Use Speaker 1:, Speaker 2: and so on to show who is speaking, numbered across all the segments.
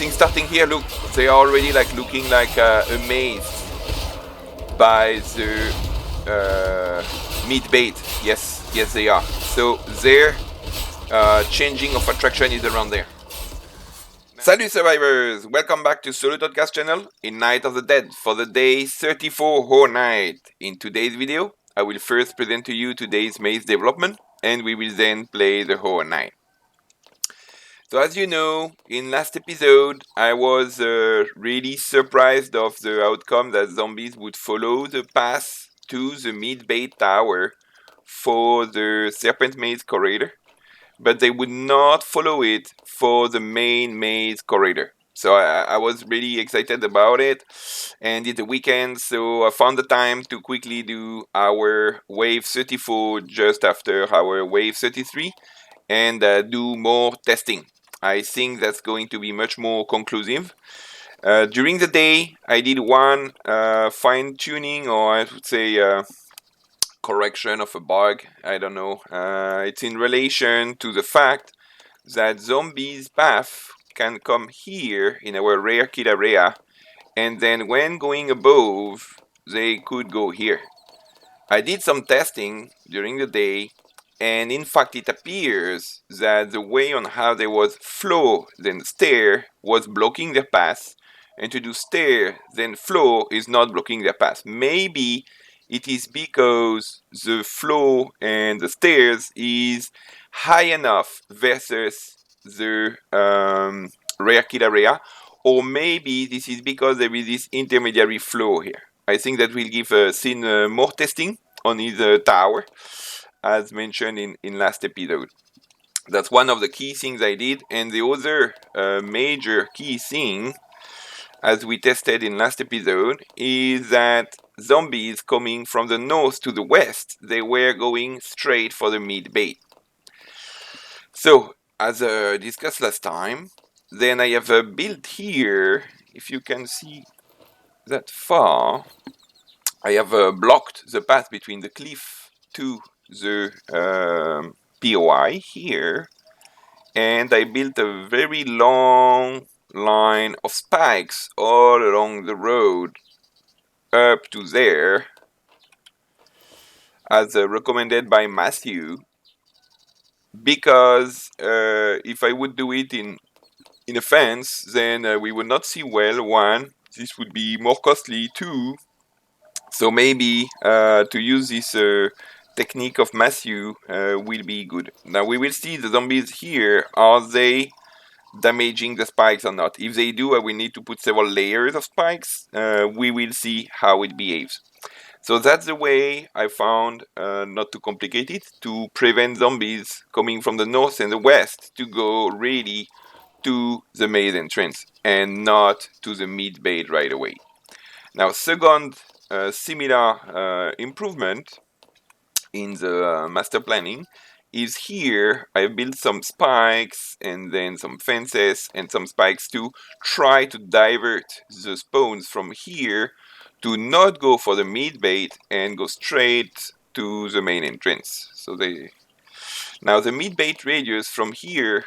Speaker 1: think starting here, look, they are already like looking like amazed by the meat bait. Yes, they are. So their changing of attraction is around there. Salut survivors! Welcome back to SolutOdka's channel in Night of the Dead for the day 34 Horde night. In today's video, I will first present to you today's maze development and we will then play the Horde night. So as you know, in last episode, I was really surprised of the outcome that zombies would follow the path to the mid-bait tower for the Serpent Maze corridor, but they would not follow it for the main maze corridor. So I was really excited about it, and it's the weekend, so I found the time to quickly do our wave 34 just after our wave 33 and do more testing. I think that's going to be much more conclusive. During the day, I did one fine-tuning, or I would say correction of a bug. I don't know. It's in relation to the fact that zombies' path can come here in our rare kill area, and then when going above, they could go here. I did some testing during the day, and in fact it appears that the way on how there was flow then stair was blocking their path, and to do stair then flow is not blocking their path. Maybe it is because the flow and the stairs is high enough versus the rare kill area, or maybe this is because there is this intermediary flow here. I think that will give scene more testing on his tower, as mentioned in last episode. That's one of the key things I did, and the other major key thing, as we tested in last episode, is that zombies coming from the north to the west, they were going straight for the mid bait. So, as discussed last time, then I have built here, if you can see that far, I have blocked the path between the cliff to the POI here, and I built a very long line of spikes all along the road up to there, as recommended by Matthew, because if I would do it in a fence, then we would not see well. One, this would be more costly. Two, so maybe to use this technique of Matthew will be good. Now we will see the zombies here. Are they damaging the spikes or not? If they do, I will need to put several layers of spikes. We will see how it behaves. So that's the way I found, not too complicated, to prevent zombies coming from the north and the west to go really to the maze entrance and not to the mid bait right away. Now, second similar improvement in the master planning is here. I built some spikes and then some fences and some spikes to try to divert the spawns from here to not go for the mid bait and go straight to the main entrance. So now the mid bait radius from here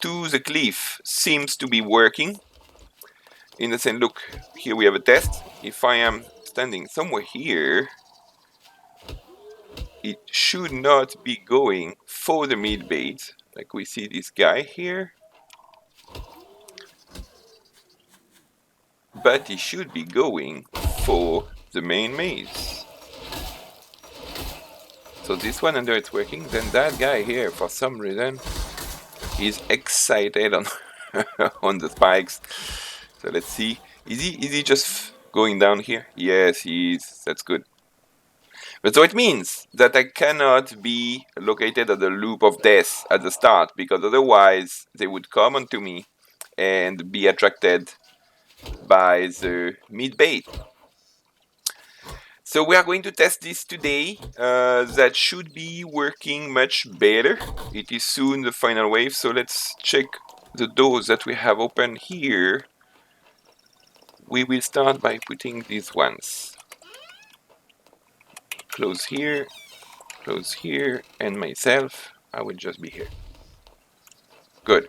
Speaker 1: to the cliff seems to be working. In the sense, look, here we have a test. If I am standing somewhere here, it should not be going for the mid bait, like we see this guy here, but it should be going for the main maze. So this one under it's working, then that guy here, for some reason, is excited on on the spikes. So let's see. Is he just going down here? Yes, he is. That's good. But so it means that I cannot be located at the loop of death at the start, because otherwise they would come onto me and be attracted by the mid bait. So we are going to test this today. That should be working much better. It is soon the final wave, so let's check the doors that we have open here. We will start by putting these ones. Close here, and myself, I will just be here. Good.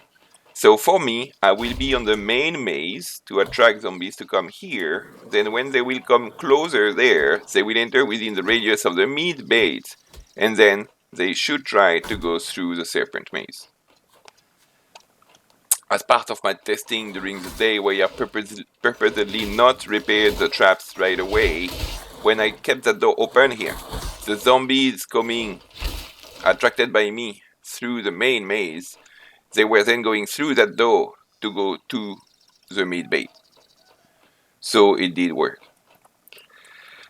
Speaker 1: So for me, I will be on the main maze to attract zombies to come here. Then when they will come closer there, they will enter within the radius of the mid bait, and then they should try to go through the serpent maze. As part of my testing during the day, where I purposely not repaired the traps right away, when I kept the door open here, the zombies coming attracted by me through the main maze, they were then going through that door to go to the mid bait. So it did work.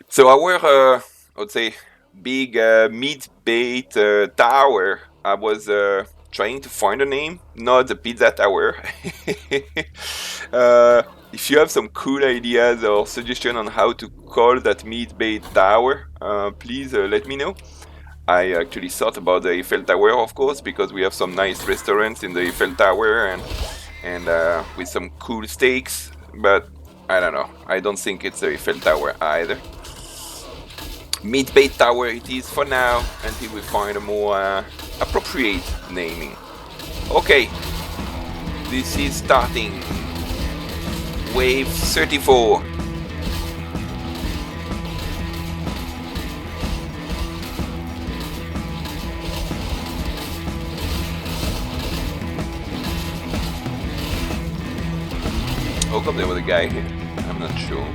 Speaker 1: So our, I would say, big mid bait tower, I was trying to find a name, not the pizza tower. If you have some cool ideas or suggestion on how to call that mid bait tower, please let me know. I actually thought about the Eiffel Tower, of course, because we have some nice restaurants in the Eiffel Tower and with some cool steaks, but I don't know. I don't think it's the Eiffel Tower either. Mid-bait tower it is for now, until we find a more appropriate naming. Okay, this is starting. Wave 34. How come there was a guy here? I'm not sure.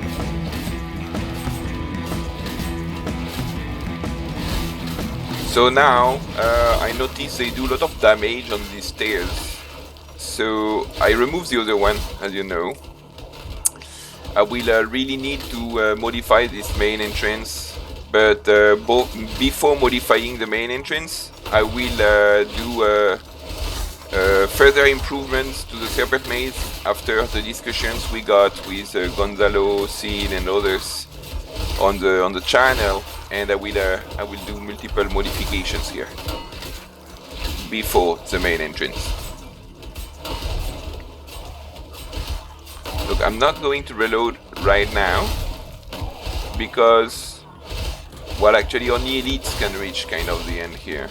Speaker 1: So now, I notice they do a lot of damage on these stairs. So I remove the other one, as you know. I will really need to modify this main entrance. But before modifying the main entrance, I will do further improvements to the serpent maze after the discussions we got with Gonzalo, Sid, and others on the channel, and I will do multiple modifications here before the main entrance. Look, I'm not going to reload right now because, well, actually only elites can reach kind of the end here,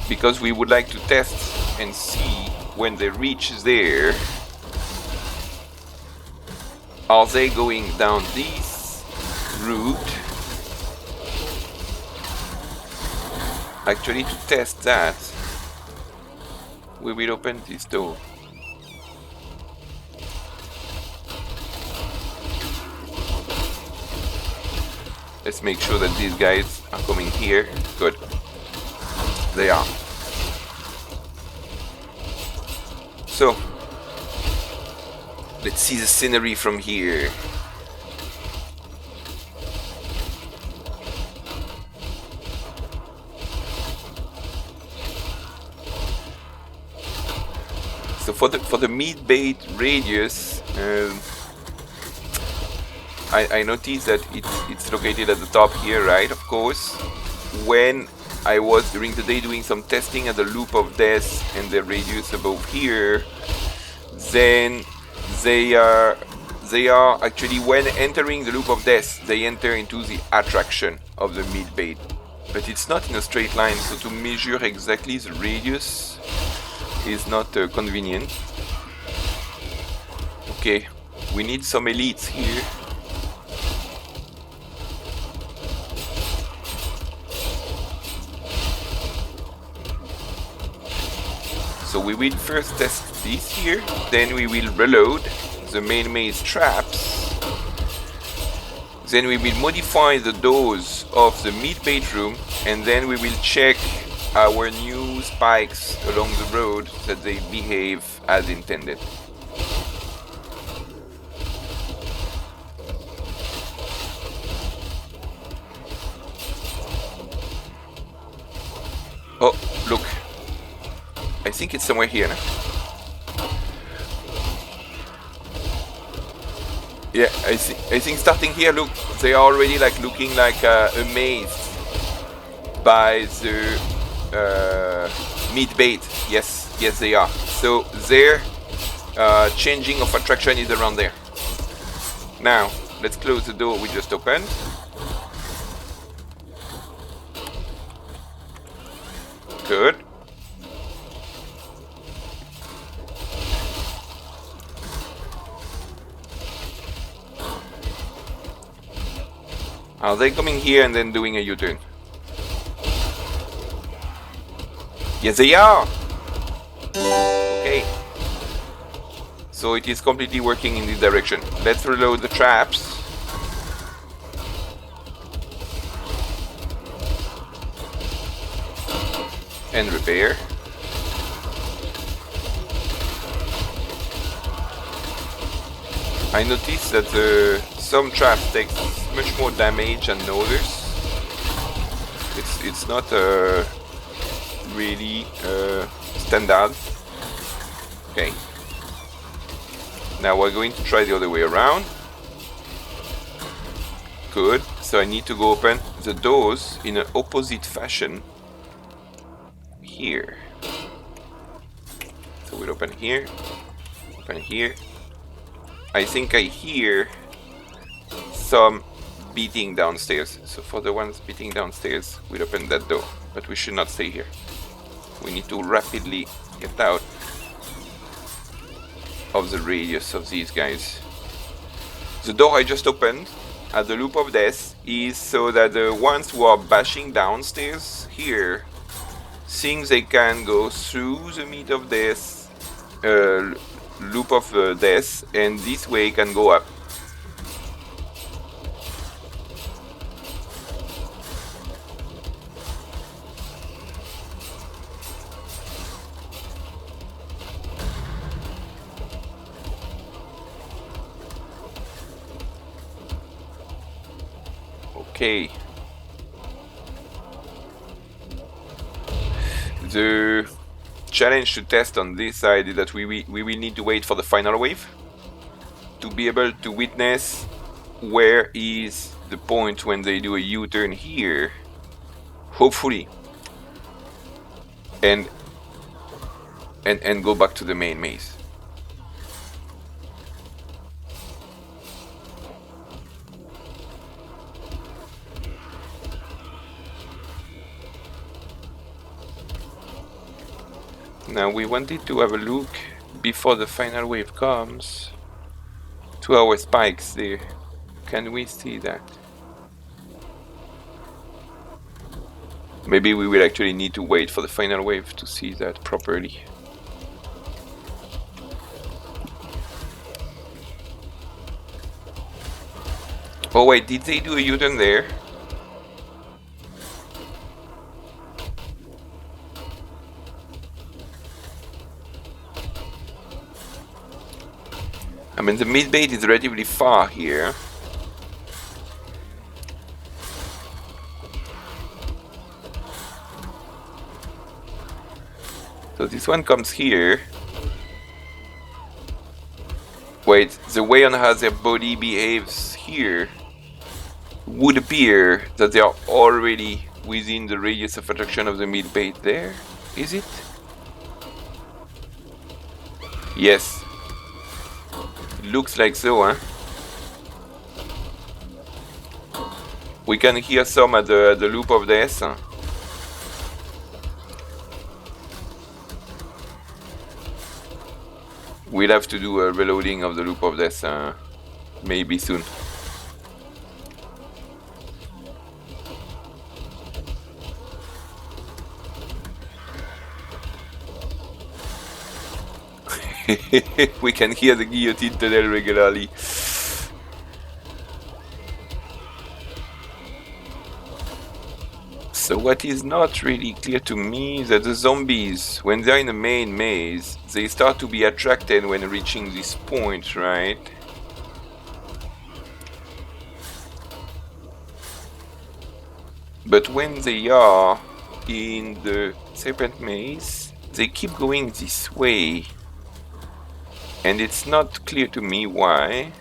Speaker 1: because we would like to test and see when they reach there, are they going down this route? Actually, to test that, we will open this door. Let's make sure that these guys are coming here. Good. They are. So, let's see the scenery from here. So for the mid bait radius, I noticed that it's located at the top here, right? Of course, when I was during the day doing some testing at the loop of death and the radius above here, then they are actually, when entering the loop of death, they enter into the attraction of the mid bait, but it's not in a straight line, so to measure exactly the radius is not convenient. Okay, we need some elites here. So we will first test this here, then we will reload the main maze traps, then we will modify the doors of the mid-bait room, and then we will check our new spikes along the road that they behave as intended. Oh, look. I think it's somewhere here now. Yeah, I think starting here, look, they are already like looking like amazed by the mid bait. Yes, they are. So their changing of attraction is around there. Now let's close the door we just opened. Good. Are they coming here and then doing a U-turn? Yes, they are! Okay. So it is completely working in this direction. Let's reload the traps. And repair. I noticed that some traps take much more damage than others. It's not really standard. Okay. Now we're going to try the other way around. Good. So I need to go open the doors in an opposite fashion. Here. So we'll open here. Open here. I think I hear some beating downstairs. So for the ones beating downstairs, we'll open that door. But we should not stay here. We need to rapidly get out of the radius of these guys. The door I just opened at the loop of death is so that the ones who are bashing downstairs here think they can go through the meat of death loop of death, and this way can go up. Okay. The challenge to test on this side is that we will need to wait for the final wave to be able to witness where is the point when they do a U-turn here, hopefully, and go back to the main maze. Now we wanted to have a look before the final wave comes to our spikes there. Can we see that? Maybe we will actually need to wait for the final wave to see that properly. Oh wait, did they do a U-turn there? I mean, the mid bait is relatively far here. So this one comes here. Wait, the way on how their body behaves here would appear that they are already within the radius of attraction of the mid bait there. Is it? Yes. Looks like so, huh? We can hear some at the loop of death. We'll have to do a reloading of the loop of death maybe soon. We can hear the guillotine tunnel regularly. So what is not really clear to me is that the zombies, when they're in the main maze, they start to be attracted when reaching this point, right? But when they are in the serpent maze, they keep going this way. And it's not clear to me why.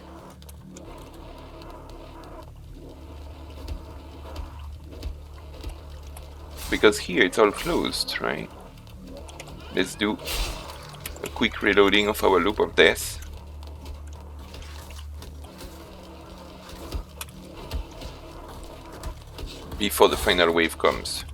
Speaker 1: Because here it's all closed, right? Let's do a quick reloading of our loop of death. Before the final wave comes.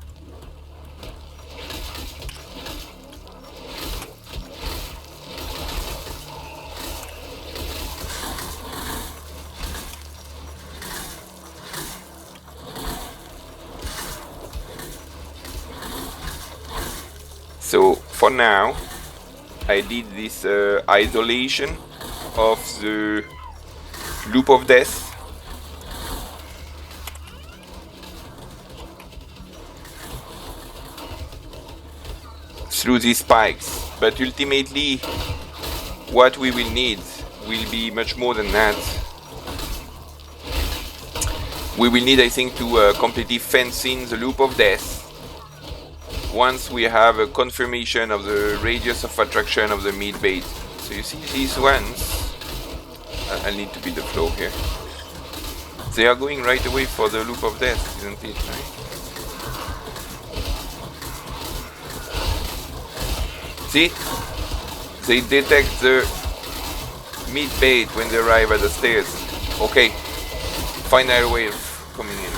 Speaker 1: So for now, I did this isolation of the loop of death. Through these spikes, but ultimately what we will need will be much more than that. We will need, I think, to completely fence in the loop of death once we have a confirmation of the radius of attraction of the mid bait. So you see these ones, I need to be the flow here. They are going right away for the loop of death, isn't it, right? See? They detect the mid bait when they arrive at the stairs. Okay, final wave coming in.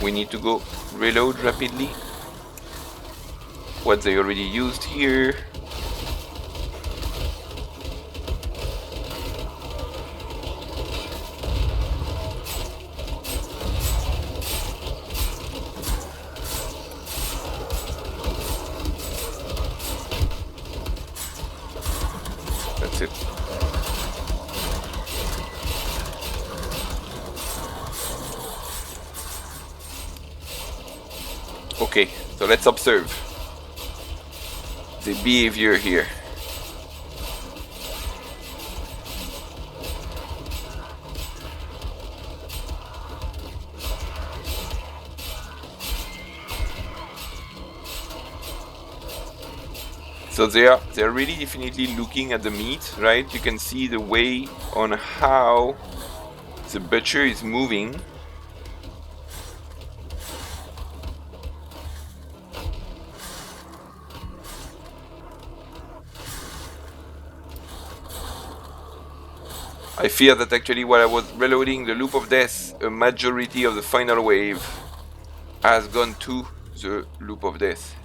Speaker 1: We need to go reload rapidly what they already used here. That's it. Okay, so let's observe the behavior here. So they're really definitely looking at the meat, right? You can see the way on how the butcher is moving. I fear that actually while I was reloading the loop of death, a majority of the final wave has gone to the loop of death.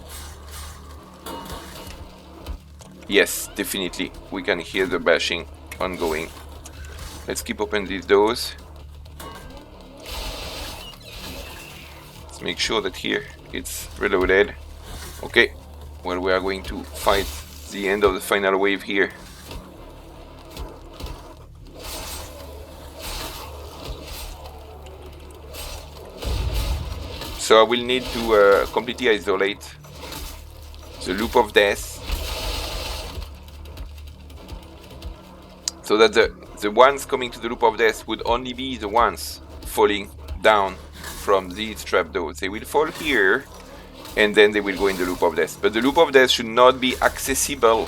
Speaker 1: Yes, definitely. We can hear the bashing ongoing. Let's keep open these doors. Let's make sure that here it's reloaded. Okay, well, we are going to fight the end of the final wave here. So I will need to completely isolate the loop of death so that the ones coming to the loop of death would only be the ones falling down from these trapdoors. They will fall here and then they will go in the loop of death. But the loop of death should not be accessible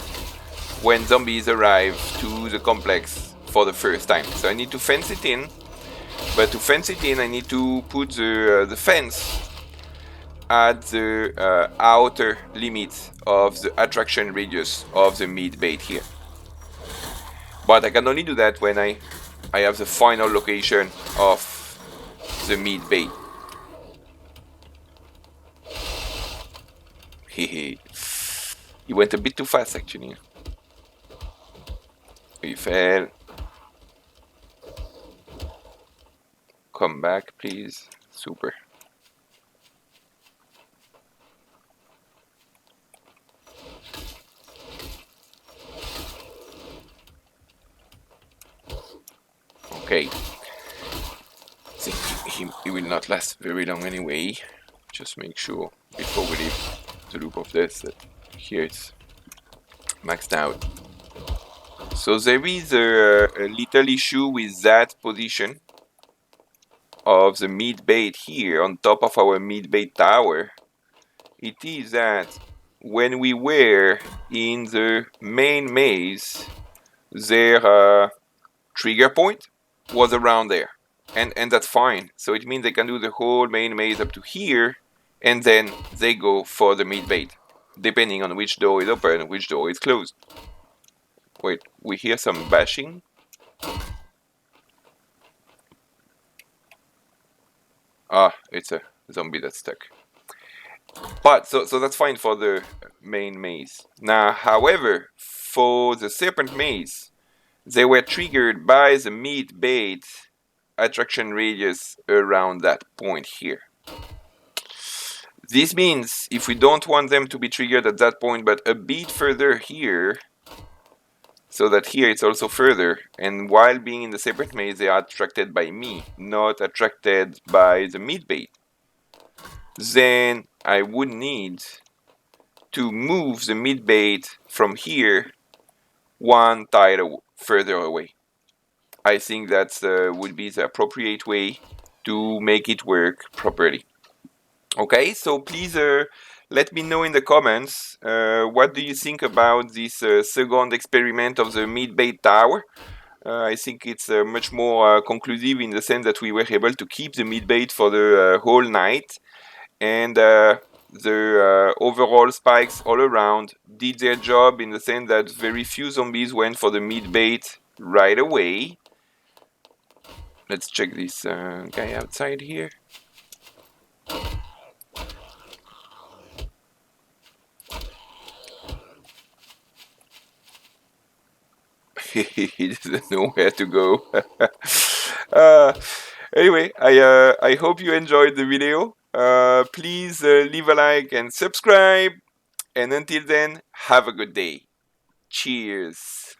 Speaker 1: when zombies arrive to the complex for the first time. So I need to fence it in, but to fence it in I need to put the fence at the outer limit of the attraction radius of the mid bait here. But I can only do that when I have the final location of the mid bait. Hehe. He went a bit too fast actually. He fell. Come back please. Super. Okay. I think he will not last very long anyway. Just make sure before we leave the loop of death that here it's maxed out. So there is a little issue with that position of the mid bait here on top of our mid bait tower. It is that when we were in the main maze, their trigger point was around there, and that's fine. So it means they can do the whole main maze up to here, and then they go for the mid bait, depending on which door is open and which door is closed. Wait, we hear some bashing. Ah, it's a zombie that's stuck. But so that's fine for the main maze. Now, however, for the serpent maze, They were triggered by the meat bait attraction radius around that point here. This means if we don't want them to be triggered at that point but a bit further here, so that here it's also further, and while being in the separate maze they are attracted by me, not attracted by the meat bait, then I would need to move the meat bait from here one tile further away. I think that would be the appropriate way to make it work properly. Okay, so please let me know in the comments what do you think about this second experiment of the meat bait tower. I think it's much more conclusive in the sense that we were able to keep the meat bait for the whole night, and the overall spikes all around did their job in the sense that very few zombies went for the meat bait right away. Let's check this guy outside here. He doesn't know where to go. Anyway, I hope you enjoyed the video. Please leave a like and subscribe. And until then, have a good day. Cheers.